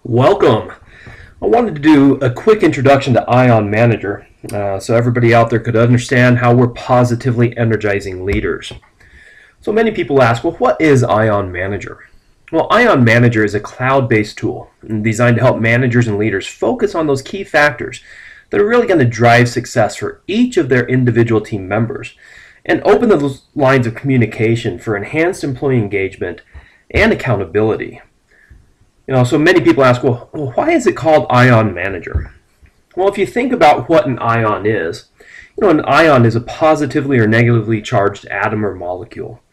Welcome. I wanted to do a quick introduction to Ion Manager so everybody out there could understand how we're positively energizing leaders. So many people ask, well, what is Ion Manager? Well, Ion Manager is a cloud-based tool designed to help managers and leaders focus on those key factors that are really going to drive success for each of their individual team members and open those lines of communication for enhanced employee engagement and accountability. So many people ask, well, why is it called Ion Manager? Well, if you think about what an ion is, an ion is a positively or negatively charged atom or molecule.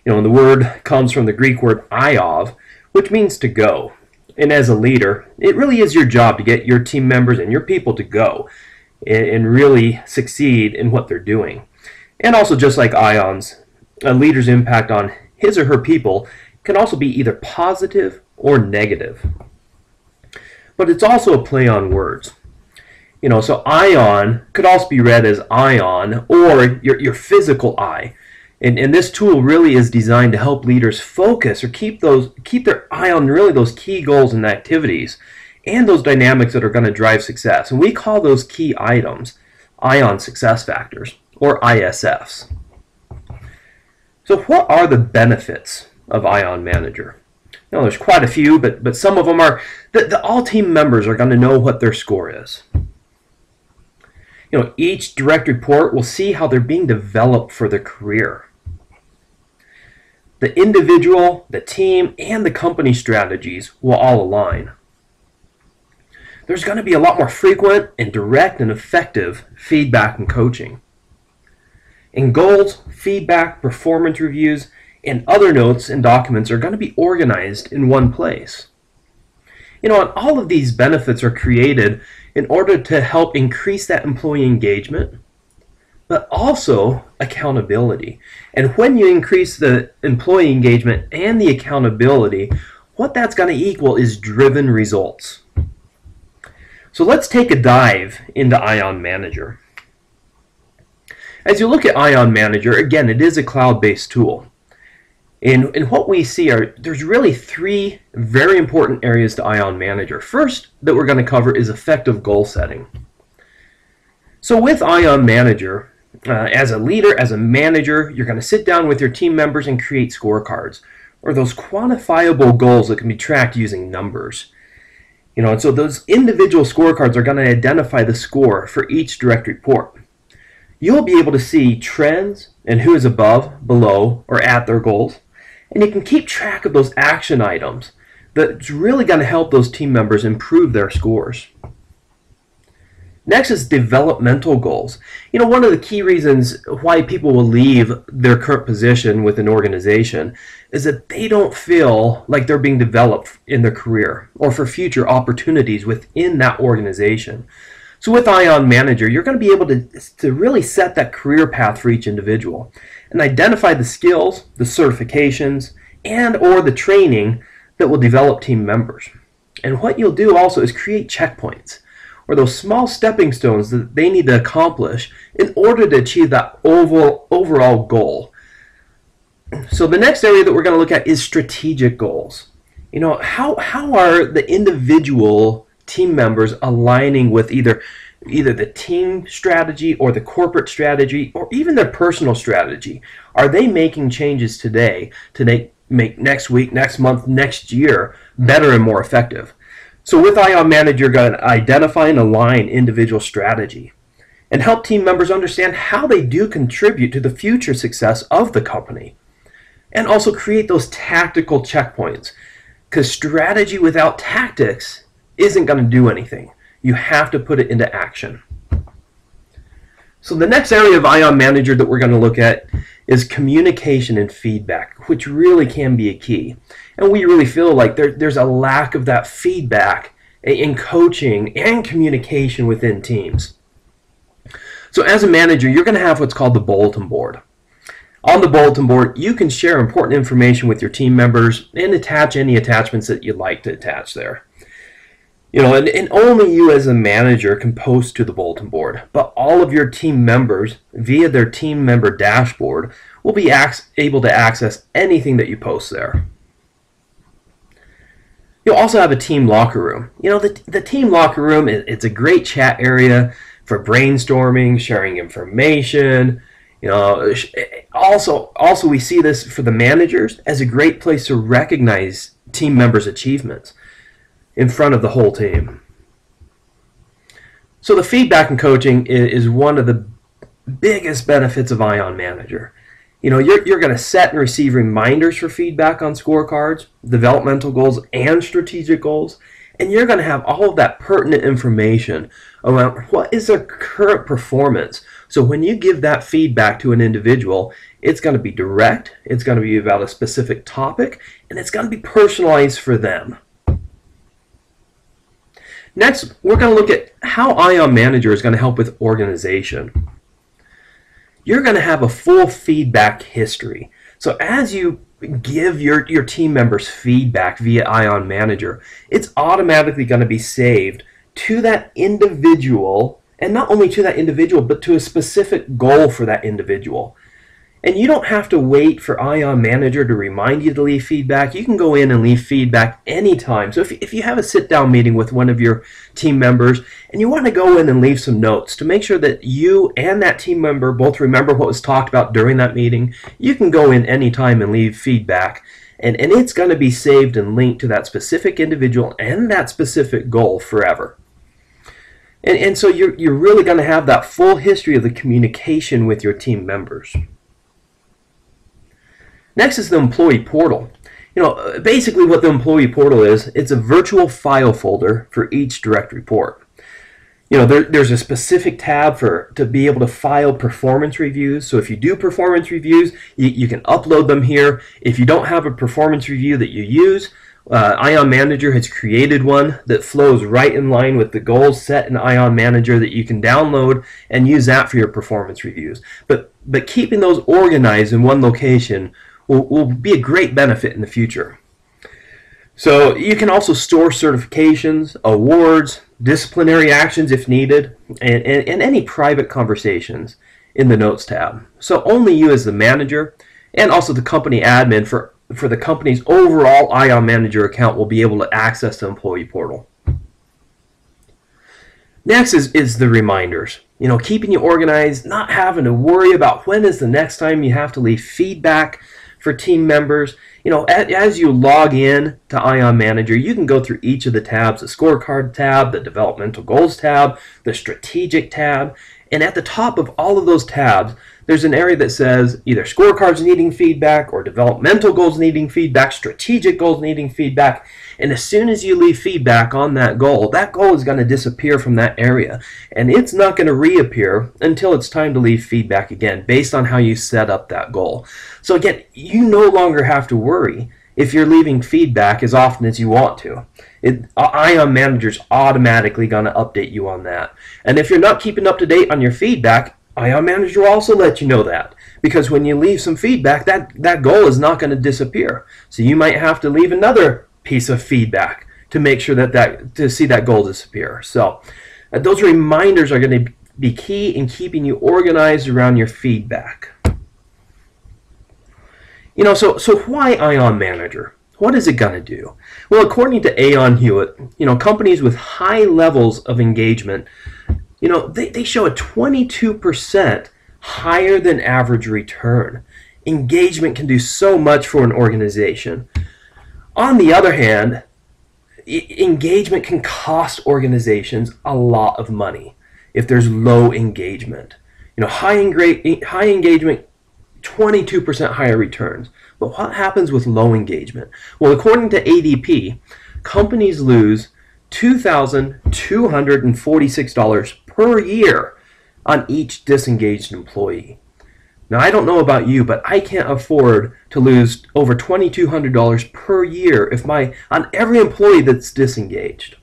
And the word comes from the Greek word iov, which means to go. And as a leader, it really is your job to get your team members and your people to go and really succeed in what they're doing. And also, just like ions, a leader's impact on his or her people can also be either positive or negative. But it's also a play on words. So ion could also be read as ion or your physical eye. And this tool really is designed to help leaders focus or keep their eye on really those key goals and activities and those dynamics that are going to drive success. And we call those key items ion success factors or ISFs. So what are the benefits of Ion Manager? There's quite a few, but some of them are that all team members are going to know what their score is. Each direct report will see how they're being developed for their career. The individual, the team, and the company strategies will all align. There's going to be a lot more frequent and direct and effective feedback and coaching. And goals, feedback, performance reviews, and other notes and documents are going to be organized in one place. And all of these benefits are created in order to help increase that employee engagement, but also accountability. And when you increase the employee engagement and the accountability, what that's going to equal is driven results. So let's take a dive into Ion Manager. As you look at Ion Manager, again, it is a cloud-based tool. And what we see there's really three very important areas to Ion Manager. First that we're going to cover is effective goal setting. So with Ion Manager, as a leader, as a manager, you're going to sit down with your team members and create scorecards, or those quantifiable goals that can be tracked using numbers. And so those individual scorecards are going to identify the score for each direct report. You'll be able to see trends and who is above, below, or at their goals. And you can keep track of those action items that's really going to help those team members improve their scores. Next is developmental goals. One of the key reasons why people will leave their current position with an organization is that they don't feel like they're being developed in their career or for future opportunities within that organization. So with Ion Manager, you're going to be able to really set that career path for each individual and identify the skills, the certifications, and or the training that will develop team members. And what you'll do also is create checkpoints, or those small stepping stones that they need to accomplish in order to achieve that overall goal. So the next area that we're going to look at is strategic goals. How are the individual team members aligning with either the team strategy or the corporate strategy or even their personal strategy? Are they making changes today to make next week, next month, next year better and more effective? So with Ion Manager, you're going to identify and align individual strategy and help team members understand how they do contribute to the future success of the company, and also create those tactical checkpoints, because strategy without tactics isn't going to do anything. You have to put it into action. So the next area of Ion Manager that we're going to look at is communication and feedback, which really can be a key. And we really feel like there's a lack of that feedback in coaching and communication within teams. So as a manager, you're going to have what's called the bulletin board. On the bulletin board, you can share important information with your team members and attach any attachments that you'd like to attach there. And only you as a manager can post to the bulletin board, but all of your team members via their team member dashboard will be able to access anything that you post there. You'll also have a team locker room. The team locker room, it's a great chat area for brainstorming, sharing information. Also we see this for the managers as a great place to recognize team members' achievements in front of the whole team. So the feedback and coaching is one of the biggest benefits of Ion Manager. You're going to set and receive reminders for feedback on scorecards, developmental goals, and strategic goals. And you're going to have all of that pertinent information around what is their current performance. So when you give that feedback to an individual, it's going to be direct, it's going to be about a specific topic, and it's going to be personalized for them. Next, we're going to look at how Ion Manager is going to help with organization. You're going to have a full feedback history. So as you give your team members feedback via Ion Manager, it's automatically going to be saved to that individual, and not only to that individual, but to a specific goal for that individual. And you don't have to wait for Ion Manager to remind you to leave feedback. You can go in and leave feedback anytime. So if you have a sit-down meeting with one of your team members and you want to go in and leave some notes to make sure that you and that team member both remember what was talked about during that meeting, you can go in anytime and leave feedback. And it's going to be saved and linked to that specific individual and that specific goal forever. And so you're really going to have that full history of the communication with your team members. Next is the employee portal. Basically what the employee portal is, it's a virtual file folder for each direct report. There's a specific tab to be able to file performance reviews. So if you do performance reviews, you can upload them here. If you don't have a performance review that you use, Ion Manager has created one that flows right in line with the goals set in Ion Manager that you can download and use that for your performance reviews. But keeping those organized in one location will be a great benefit in the future. So you can also store certifications, awards, disciplinary actions if needed, and any private conversations in the Notes tab. So only you as the manager and also the company admin for the company's overall Ion Manager account will be able to access the employee portal. Next is the reminders. Keeping you organized, not having to worry about when is the next time you have to leave feedback for team members. As you log in to Ion Manager, you can go through each of the tabs, the scorecard tab, the developmental goals tab, the strategic tab, and at the top of all of those tabs, there's an area that says either scorecards needing feedback or developmental goals needing feedback, strategic goals needing feedback. And as soon as you leave feedback on that goal is going to disappear from that area. And it's not going to reappear until it's time to leave feedback again based on how you set up that goal. So again, you no longer have to worry if you're leaving feedback as often as you want to. Ion Manager's automatically going to update you on that. And if you're not keeping up to date on your feedback, Ion Manager will also let you know that, because when you leave some feedback, that goal is not going to disappear. So you might have to leave another piece of feedback to make sure to see that goal disappear. So those reminders are going to be key in keeping you organized around your feedback. So why Ion Manager? What is it going to do? Well, according to Aon Hewitt, companies with high levels of engagement, they show a 22% higher than average return. Engagement can do so much for an organization. On the other hand, engagement can cost organizations a lot of money if there's low engagement. High engagement, 22% higher returns. But what happens with low engagement? Well, according to ADP, companies lose $2,246 per year on each disengaged employee. Now, I don't know about you, but I can't afford to lose over $2,200 per year on every employee that's disengaged.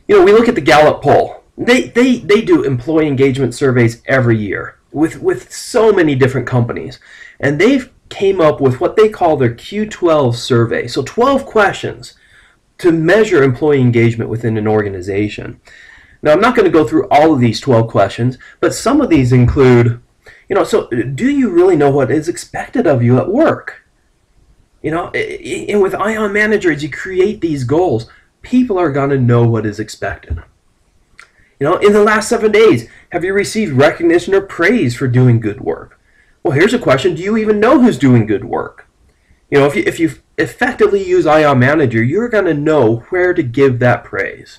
We look at the Gallup poll. They do employee engagement surveys every year with so many different companies, and they've came up with what they call their Q12 survey. So 12 questions to measure employee engagement within an organization. Now, I'm not going to go through all of these 12 questions, but some of these include, so do you really know what is expected of you at work? And with Ion Manager, as you create these goals, people are going to know what is expected. In the last 7 days, have you received recognition or praise for doing good work? Well, here's a question. Do you even know who's doing good work? If you effectively use Ion Manager, you're going to know where to give that praise.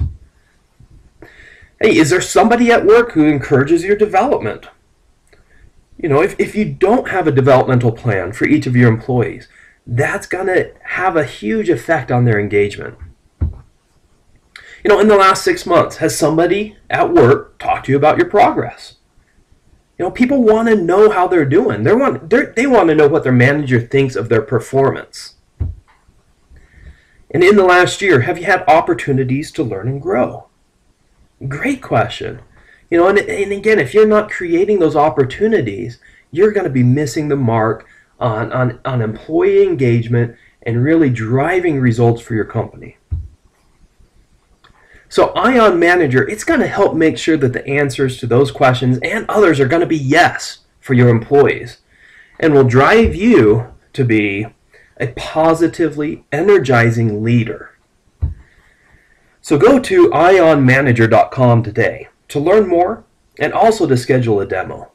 Hey, is there somebody at work who encourages your development? If you don't have a developmental plan for each of your employees, that's going to have a huge effect on their engagement. In the last 6 months, has somebody at work talked to you about your progress? People want to know how they're doing. They want to know what their manager thinks of their performance. And in the last year, have you had opportunities to learn and grow? Great question. And again, if you're not creating those opportunities, you're going to be missing the mark on employee engagement and really driving results for your company. So Ion Manager, it's going to help make sure that the answers to those questions and others are going to be yes for your employees, and will drive you to be a positively energizing leader. So go to ionmanager.com today to learn more and also to schedule a demo.